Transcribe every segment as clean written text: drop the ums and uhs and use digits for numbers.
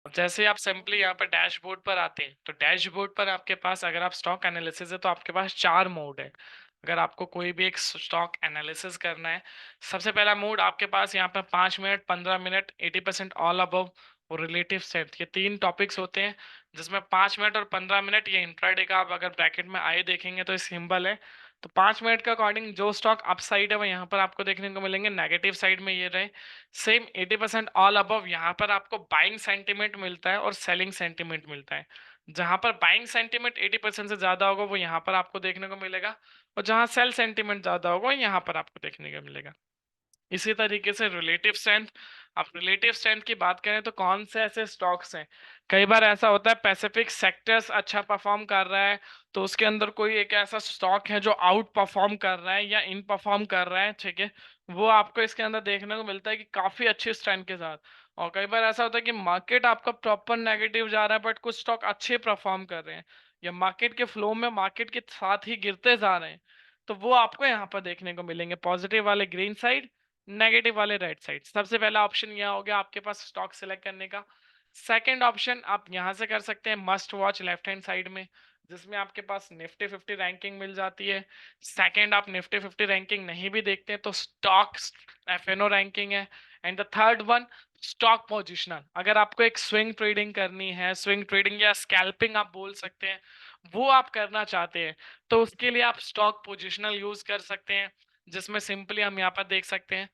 जैसे आप सिंपली यहाँ पर डैशबोर्ड पर आते हैं, तो डैशबोर्ड पर आपके पास अगर आप स्टॉक एनालिसिस है तो आपके पास 4 मोड है। अगर आपको कोई भी एक स्टॉक एनालिसिस करना है, सबसे पहला मोड आपके पास यहाँ पर 5 मिनट, 15 मिनट, 80% ऑल अबव और रिलेटिव स्ट्रेंथ, ये 3 टॉपिक्स होते हैं, जिसमें 5 मिनट और 15 मिनट ये इंट्राडे का आप अगर ब्रैकेट में आए देखेंगे तो सिंबल है। तो 5 मिनट के अकॉर्डिंग जो स्टॉक अप साइड है वो यहाँ पर आपको देखने को मिलेंगे, नेगेटिव साइड में ये रहे। सेम 80% ऑल अबव यहाँ पर आपको बाइंग सेंटिमेंट मिलता है और सेलिंग सेंटिमेंट मिलता है। जहां पर बाइंग सेंटिमेंट 80% से ज्यादा होगा वो यहाँ पर आपको देखने को मिलेगा, और जहां सेल सेंटिमेंट ज्यादा होगा यहाँ पर आपको देखने को मिलेगा। इसी तरीके से रिलेटिव स्ट्रेंथ, आप रिलेटिव स्ट्रेंथ की बात करें तो कौन से ऐसे स्टॉक्स हैं, कई बार ऐसा होता है पैसिफिक सेक्टर्स अच्छा परफॉर्म कर रहा है, तो उसके अंदर कोई एक ऐसा स्टॉक है जो आउट परफॉर्म कर रहा है या इन परफॉर्म कर रहा है, ठीक है, वो आपको इसके अंदर देखने को मिलता है कि काफी अच्छी स्ट्रेंथ के साथ। और कई बार ऐसा होता है कि मार्केट आपका प्रॉपर नेगेटिव जा रहा है बट कुछ स्टॉक अच्छे परफॉर्म कर रहे हैं, या मार्केट के फ्लो में मार्केट के साथ ही गिरते जा रहे हैं, तो वो आपको यहाँ पर देखने को मिलेंगे, पॉजिटिव वाले ग्रीन साइड, नेगेटिव वाले राइट साइड। सबसे पहला ऑप्शन यह हो गया आपके पास स्टॉक सिलेक्ट करने का। सेकंड ऑप्शन आप यहां से कर सकते हैं must watch left hand side में, जिसमें आपके पास निफ्टी 50 रैंकिंग मिल जाती है। सेकंड, आप निफ्टी 50 रैंकिंग नहीं भी देखते हैं तो स्टॉक एफएनओ रैंकिंग है। And the third one, stock positional, अगर आपको एक स्विंग ट्रेडिंग करनी है, स्विंग ट्रेडिंग या स्कैल्पिंग आप बोल सकते हैं, वो आप करना चाहते हैं, तो उसके लिए आप स्टॉक पोजिशनल यूज कर सकते हैं, जिसमें सिंपली हम यहाँ पर देख सकते हैं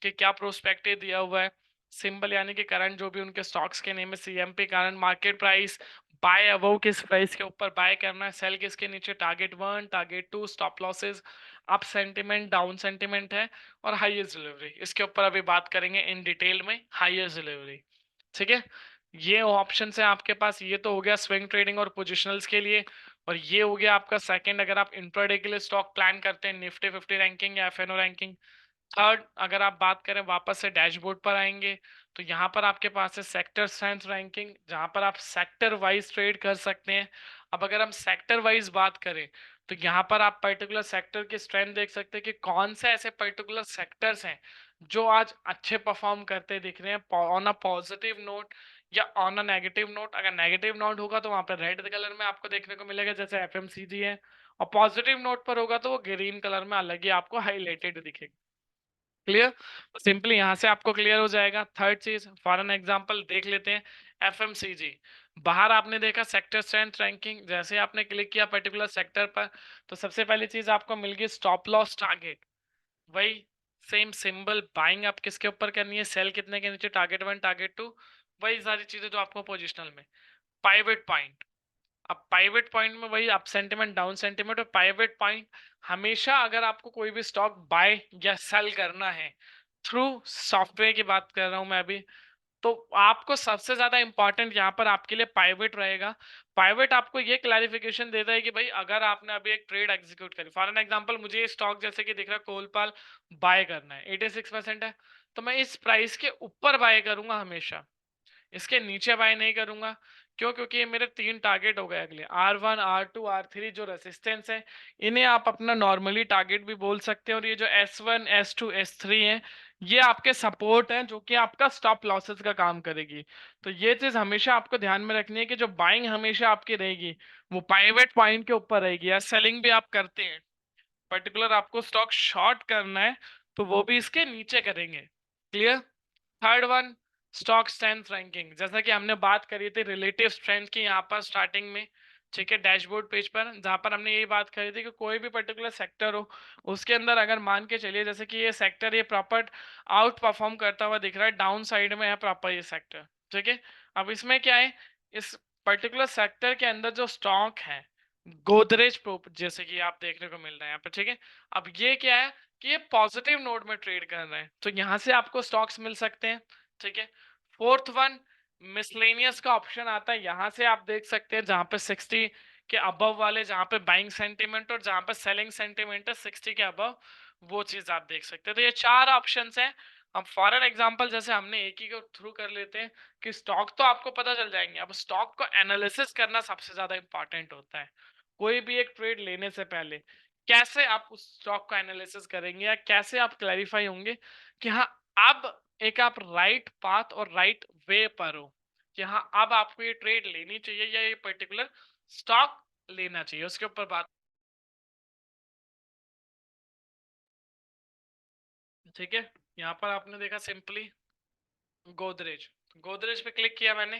कि क्या प्रोस्पेक्टिव दिया हुआ है, सिंबल यानी कि करंट जो भी उनके स्टॉक्स के नेम है, CMP current market price, buy above किस प्राइस के ऊपर बाय करना है, सेल किसके नीचे, target 1 target 2, stop losses, up sentiment down sentiment है, और हाईएस्ट डिलीवरी, इसके ऊपर अभी बात करेंगे इन डिटेल में, हाईएस्ट डिलीवरी, ठीक है। ये ऑप्शन है आपके पास, ये तो हो गया स्विंग ट्रेडिंग और पोजिशनल्स के लिए, और ये हो गया आपका सेकंड अगर आप इंट्राडे के लिए स्टॉक प्लान करते हैं, निफ्टी 50 रैंकिंग या एफएनओ रैंकिंग। थर्ड, अगर आप बात करें वापस से डैशबोर्ड पर आएंगे, तो यहाँ पर आपके पास है सेक्टर स्ट्रेंथ रैंकिंग, जहाँ पर आप सेक्टर वाइज ट्रेड कर सकते हैं। अब अगर हम सेक्टर वाइज बात करें तो यहाँ पर आप पर्टिकुलर सेक्टर की स्ट्रेंथ देख सकते हैं कि कौन से ऐसे पर्टिकुलर सेक्टर्स हैं जो आज अच्छे परफॉर्म करते दिख रहे हैं ऑन अ पॉजिटिव नोट या ऑन अ नेगेटिव नोट। अगर नेगेटिव नोट होगा तो वहाँ पर रेड कलर में आपको देखने को मिलेगा जैसे एफएमसीजी है, और पॉजिटिव नोट पर होगा तो वो ग्रीन कलर में अलग ही आपको हाईलाइटेड दिखेगा। क्लियर, तो सिंपली यहां से आपको क्लियर हो जाएगा। थर्ड चीज फॉर एन एग्जांपल देख लेते हैं, एफएमसीजी, बाहर आपने देखा सेक्टर स्ट्रेंथ रैंकिंग, जैसे आपने क्लिक किया पर्टिकुलर सेक्टर पर तो सबसे पहली चीज आपको मिल गई स्टॉप लॉस टारगेट, वही सेम सिंबल, बाइंग आप किसके ऊपर करनी है, सेल कितने के नीचे, टारगेट 1 टारगेट 2, वही सारी चीजें जो आपको पोजिशनल में। पाइवेट पॉइंट, अब पाइवेट पॉइंट में वही अप सेंटिमेंट डाउन सेंटिमेंट, और पाइवेट पॉइंट हमेशा अगर आपको कोई भी स्टॉक बाय या सेल करना है थ्रू सॉफ्टवेयर की बात कर रहा हूं मैं अभी, तो आपको सबसे ज्यादा इंपॉर्टेंट यहाँ पर आपके लिए पाइवेट रहेगा। पाइवेट आपको ये क्लैरिफिकेशन देता है कि भाई अगर आपने अभी एक ट्रेड एग्जीक्यूट करी, फॉर एन एग्जांपल मुझे ये स्टॉक जैसे कि दिख रहा है कोलपाल, बाय करना है 86% है, तो मैं इस प्राइस के ऊपर बाय करूंगा हमेशा, इसके नीचे बाय नहीं करूंगा। क्यों? क्योंकि ये मेरे 3 टारगेट हो गए अगले, R1 R2 R3 जो रेसिस्टेंस है, इन्हें आप अपना नॉर्मली टारगेट भी बोल सकते हैं, और ये जो S1 S2 S3 है ये आपके सपोर्ट हैं जो कि आपका स्टॉप लॉसेस का काम करेगी। तो ये चीज हमेशा आपको ध्यान में रखनी है कि जो बाइंग हमेशा आपकी रहेगी वो पाइवेट पॉइंट के ऊपर रहेगी, या सेलिंग भी आप करते हैं पर्टिकुलर आपको स्टॉक शॉर्ट करना है तो वो भी इसके नीचे करेंगे। Clear. Third one, stock strength ranking, जैसा कि हमने बात करी थी रिलेटिव स्ट्रेंथ की यहाँ पर स्टार्टिंग में, ठीक है, डैशबोर्ड पेज पर, जहाँ पर हमने यही बात करी थी कि कोई भी पर्टिकुलर सेक्टर हो उसके अंदर अगर मान के चलिए जैसे कि ये सेक्टर ये प्रॉपर आउट परफॉर्म करता हुआ दिख रहा है, डाउन साइड में है प्रॉपर ये सेक्टर, ठीक है। अब इसमें क्या है, इस पर्टिकुलर सेक्टर के अंदर जो स्टॉक है गोदरेज प्रो जैसे कि आप देखने को मिल रहा है यहाँ पे, ठीक है। अब ये क्या है कि ये पॉजिटिव नोड में ट्रेड कर रहे हैं तो यहाँ से आपको स्टॉक्स मिल सकते हैं, ठीक है। फोर्थ वन, मिसलेनियस का ऑप्शन आता है, यहाँ से आप देख सकते हैं जहाँ पे 60 के अबव वाले, जहाँ पे बाइंग सेंटीमेंट और जहाँ पे सेलिंग सेंटीमेंट है 60 के अबव, वो चीज आप देख सकते हैं। तो ये 4 ऑप्शंस हैं। अब फॉर एन एग्जांपल जैसे हमने एक ही को थ्रू कर लेते हैं कि स्टॉक तो आपको पता चल जाएंगे, अब स्टॉक को एनालिसिस करना सबसे ज्यादा इंपॉर्टेंट होता है। कोई भी एक ट्रेड लेने से पहले कैसे आप उस स्टॉक को एनालिसिस करेंगे या कैसे आप क्लैरिफाई होंगे कि हाँ अब एक आप राइट पाथ और राइट वे पर हो, कि हाँ अब आपको ये ट्रेड लेनी चाहिए या ये पर्टिकुलर स्टॉक लेना चाहिए, उसके ऊपर बात। ठीक है, यहाँ पर आपने देखा सिंपली गोदरेज, गोदरेज पे क्लिक किया मैंने।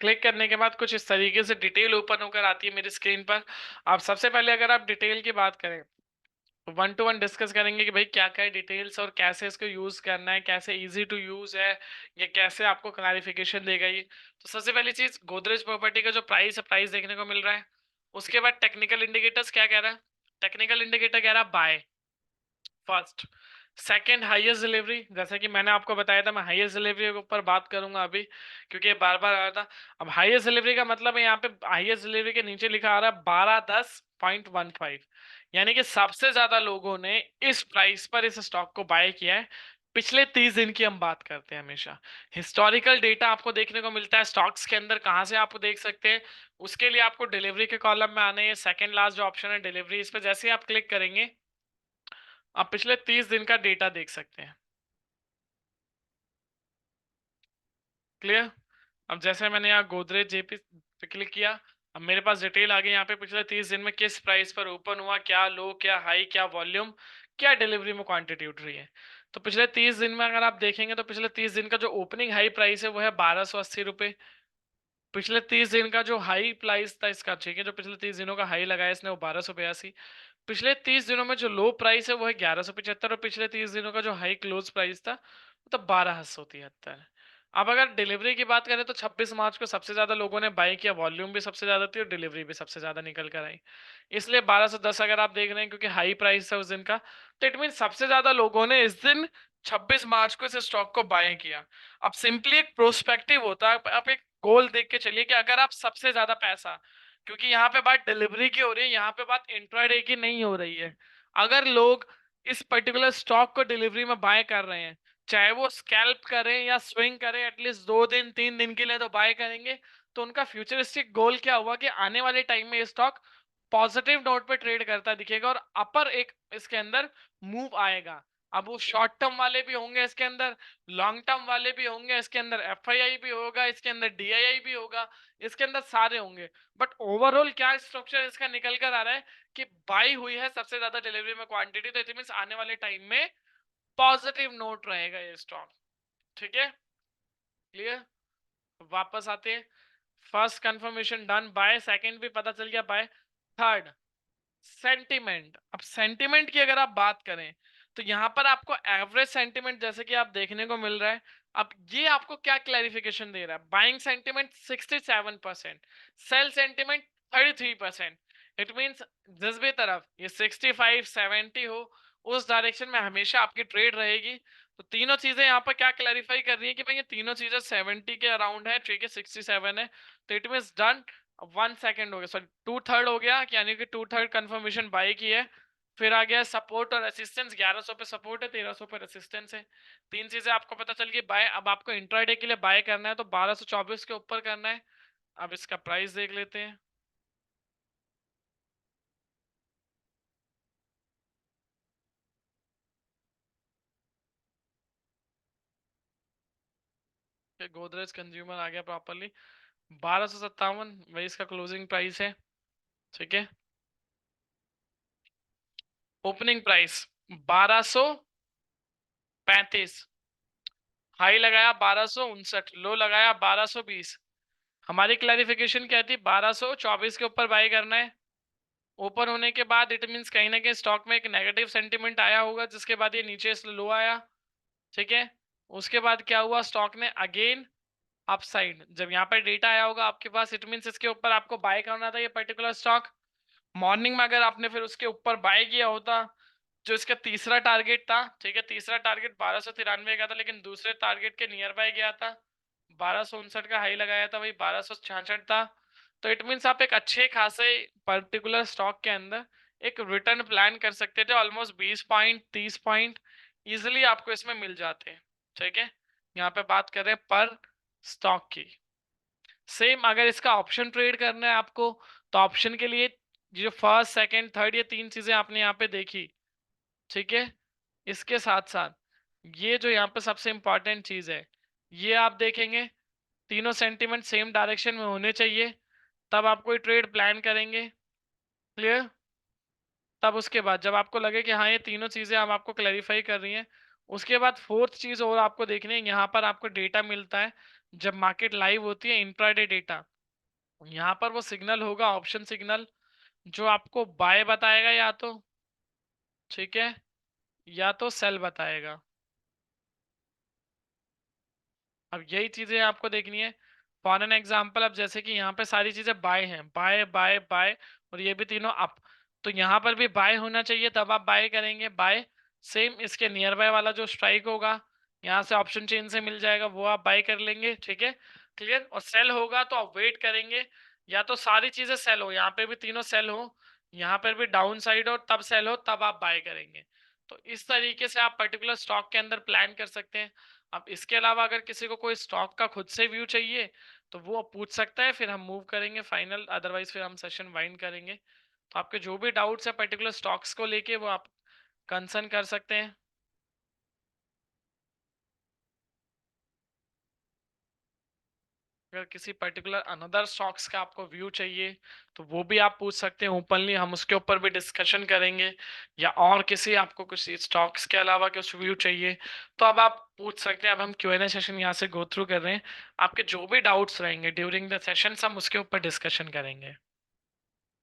क्लिक करने के बाद कुछ इस तरीके से डिटेल ओपन होकर आती है मेरी स्क्रीन पर। आप सबसे पहले अगर आप डिटेल की बात करें, वन टू वन डिस्कस करेंगे कि भाई क्या क्या है डिटेल्स और कैसे इसको यूज करना है, कैसे इजी टू यूज है, ये कैसे आपको क्लैरिफिकेशन देगा ये। तो सबसे पहली चीज, गोदरेज प्रॉपर्टी का जो प्राइस है, प्राइस देखने को मिल रहा है। उसके बाद टेक्निकल इंडिकेटर्स क्या कह रहा है, टेक्निकल इंडिकेटर कह रहा है by first. Second highest delivery, जैसा कि मैंने आपको बताया था मैं हाईएस्ट डिलीवरी के ऊपर बात करूंगा अभी, क्योंकि ये बार बार आ रहा था। अब हाईएस्ट डिलीवरी का मतलब है यहाँ पे हाईएस्ट डिलीवरी के नीचे लिखा आ रहा है 1210.15, यानी कि सबसे ज्यादा लोगों ने इस प्राइस पर इस स्टॉक को बाय किया है। पिछले 30 दिन की हम बात करते हैं, हमेशा हिस्टोरिकल डेटा आपको देखने को मिलता है स्टॉक्स के अंदर। कहाँ से आप देख सकते हैं, उसके लिए आपको डिलीवरी के कॉलम में आने, सेकंड लास्ट जो ऑप्शन है डिलीवरी, इस पर जैसे ही आप क्लिक करेंगे आप पिछले 30 दिन का डेटा देख सकते हैं। क्लियर। अब जैसे मैंने यहाँ गोदरेज जेपी पे क्लिक किया, अब मेरे पास डिटेल आ गई यहाँ पे पिछले 30 दिन में किस प्राइस पर ओपन हुआ, क्या लो, क्या हाई, क्या वॉल्यूम, क्या डिलीवरी में क्वांटिटी उठ रही है। तो पिछले 30 दिन में अगर आप देखेंगे तो पिछले 30 दिन का जो ओपनिंग हाई प्राइस है वो है 1280 रुपये। पिछले 30 दिन का जो हाई प्राइस था इसका, ठीक है, जो पिछले 30 दिनों का हाई लगाया इसने वो 1282। पिछले 30 दिनों में जो लो प्राइस है वो है 1175, और पिछले 30 दिनों का जो हाई क्लोज प्राइस था वो तो 1273। अब अगर डिलीवरी की बात करें तो 26 मार्च को सबसे ज्यादा लोगों ने बाई किया, वॉल्यूम भी सबसे ज्यादा थी और डिलीवरी भी सबसे ज्यादा निकल कर आई। इसलिए 1210 अगर आप देख रहे हैं क्योंकि हाई प्राइस था उस दिन का, तो इट मीन सबसे ज्यादा लोगों ने इस दिन 26 मार्च को इस स्टॉक को बाय किया। अब सिंपली एक प्रोस्पेक्टिव होता है, आप एक गोल देख के चलिए कि अगर आप सबसे ज्यादा पैसा, क्योंकि यहाँ पे बात डिलीवरी की हो रही है, यहाँ पे बात इंट्राडे की नहीं हो रही है। अगर लोग इस पर्टिकुलर स्टॉक को डिलीवरी में बाय कर रहे हैं, चाहे वो स्कैल्प करें या स्विंग करें, एटलीस्ट 2 दिन 3 दिन के लिए तो बाय करेंगे। तो उनका फ्यूचरिस्टिक गोल क्या हुआ कि आने वाले टाइम में ये स्टॉक पॉजिटिव नोट पे ट्रेड करता दिखेगा और अपर एक इसके अंदर मूव आएगा। अब वो शॉर्ट टर्म वाले भी होंगे इसके अंदर, लॉन्ग टर्म वाले भी होंगे इसके अंदर, एफआईआई भी होगा इसके अंदर, डीआईआई भी होगा इसके अंदर, सारे होंगे। बट ओवरऑल क्या स्ट्रक्चर इसका निकल कर आ रहा है कि बाई हुई है सबसे ज्यादा डिलीवरी में क्वांटिटी, तो इट मींस आने वाले टाइम में पॉजिटिव नोट रहेगा ये स्टॉक। ठीक है, क्लियर। वापस आते हैं, first confirmation done by, second भी पता चल गया बाय, थर्ड सेंटिमेंट। अब सेंटिमेंट की अगर आप बात करें तो यहां पर आपको एवरेज सेंटिमेंट जैसे कि आप देखने को मिल रहा है। अब ये आपको क्या क्लैरिफिकेशन दे रहा है, buying sentiment 67%, sell sentiment 33%। It means जिस भी तरफ ये 65-70 हो उस डायरेक्शन में हमेशा आपकी ट्रेड रहेगी। तो तीनों चीजें यहाँ पर क्या क्लैरिफाई कर रही है कि भाई ये तीनों चीजें 70 के अराउंड है, ठीक है 67 है, तो इट मींस डन। 1 सेकेंड हो गया, सॉरी 2/3 हो गया, यानी कि 2/3 कंफर्मेशन बाई की है। फिर आ गया सपोर्ट और रेसिस्टेंस, 1100 पे सपोर्ट है, 1300 पे रेसिस्टेंस है। तीन चीजें आपको पता चल गई बाय। अब आपको इंट्राडे के लिए बाय करना है तो 1224 के ऊपर करना है। अब इसका प्राइस देख लेते हैं। गोदरेज कंज्यूमर आ गया प्रॉपरली, 1257 वही इसका क्लोजिंग प्राइस है। ठीक है, ओपनिंग प्राइस 1235, हाई लगाया 1259, लो लगाया 1220। हमारी क्लैरिफिकेशन क्या थी, 1224 के ऊपर बाय करना है। ओपन होने के बाद इट मींस कहीं ना कहीं स्टॉक में एक नेगेटिव सेंटीमेंट आया होगा, जिसके बाद ये नीचे लो आया। ठीक है, उसके बाद क्या हुआ, स्टॉक ने अगेन अपसाइड, जब यहाँ पर डेटा आया होगा आपके पास, इट मींस इसके ऊपर आपको बाय करना था ये पर्टिकुलर स्टॉक। मॉर्निंग में अगर आपने फिर उसके ऊपर बाय किया होता, जो इसका तीसरा टारगेट था, ठीक है, तीसरा टारगेट 1293 का था, लेकिन दूसरे टारगेट के नियर बाय गया था, 1259 का हाई लगाया था, वही 1266 था। तो इट मीन्स आप एक अच्छे खासे पर्टिकुलर स्टॉक के अंदर एक रिटर्न प्लान कर सकते थे, ऑलमोस्ट 20 पॉइंट 30 पॉइंट इजिली आपको इसमें मिल जाते हैं। ठीक है, यहाँ पे बात कर रहे हैं पर स्टॉक की। सेम अगर इसका ऑप्शन ट्रेड करना है आपको, तो ऑप्शन के लिए जो फर्स्ट सेकंड थर्ड ये तीन चीजें आपने यहाँ पे देखी, ठीक है, इसके साथ साथ ये जो यहाँ पे सबसे इंपॉर्टेंट चीज है, ये आप देखेंगे तीनों सेंटीमेंट सेम डायरेक्शन में होने चाहिए, तब आप कोई ट्रेड प्लान करेंगे। क्लियर? तब उसके बाद जब आपको लगे कि हाँ ये तीनों चीजें हम आपको क्लैरिफाई कर रही हैं, उसके बाद फोर्थ चीज और आपको देखनी है, यहाँ पर आपको डेटा मिलता है जब मार्केट लाइव होती है, इंट्राडे डेटा। यहाँ पर वो सिग्नल होगा, ऑप्शन सिग्नल, जो आपको बाय बताएगा या तो, ठीक है, या तो सेल बताएगा। अब यही चीजें आपको देखनी है। फॉर एन एग्जाम्पल, अब जैसे कि यहाँ पे सारी चीजें बाय हैं, बाय बाय बाय, और ये भी तीनों अप, तो यहाँ पर भी बाय होना चाहिए, तब आप बाय करेंगे बाय। सेम इसके नियर बाय वाला जो स्ट्राइक होगा, यहाँ से ऑप्शन चेन से मिल जाएगा, वो आप बाय कर लेंगे, ठीक है, क्लियर। और सेल होगा तो आप वेट करेंगे, या तो सारी चीजें सेल हो, यहाँ पे भी तीनों सेल हो, यहाँ पर भी डाउन साइड हो, तब सेल हो, तब आप बाय करेंगे। तो इस तरीके से आप पर्टिकुलर स्टॉक के अंदर प्लान कर सकते हैं। अब इसके अलावा अगर किसी को कोई स्टॉक का खुद से व्यू चाहिए तो वो पूछ सकता है, फिर हम मूव करेंगे फाइनल, अदरवाइज फिर हम सेशन वाइंड करेंगे। तो आपके जो भी डाउट्स है पर्टिकुलर स्टॉक्स को लेके वो आप कंसर्न कर सकते हैं। अगर किसी पर्टिकुलर अनदर स्टॉक्स का आपको व्यू चाहिए तो वो भी आप पूछ सकते हैं ओपनली, हम उसके ऊपर भी डिस्कशन करेंगे। या और किसी आपको कुछ स्टॉक्स के अलावा कुछ व्यू चाहिए तो अब आप पूछ सकते हैं। अब हम क्यू एन ए सेशन यहाँ से गो थ्रू कर रहे हैं, आपके जो भी डाउट्स रहेंगे ड्यूरिंग द सेशन हम उसके ऊपर डिस्कशन करेंगे।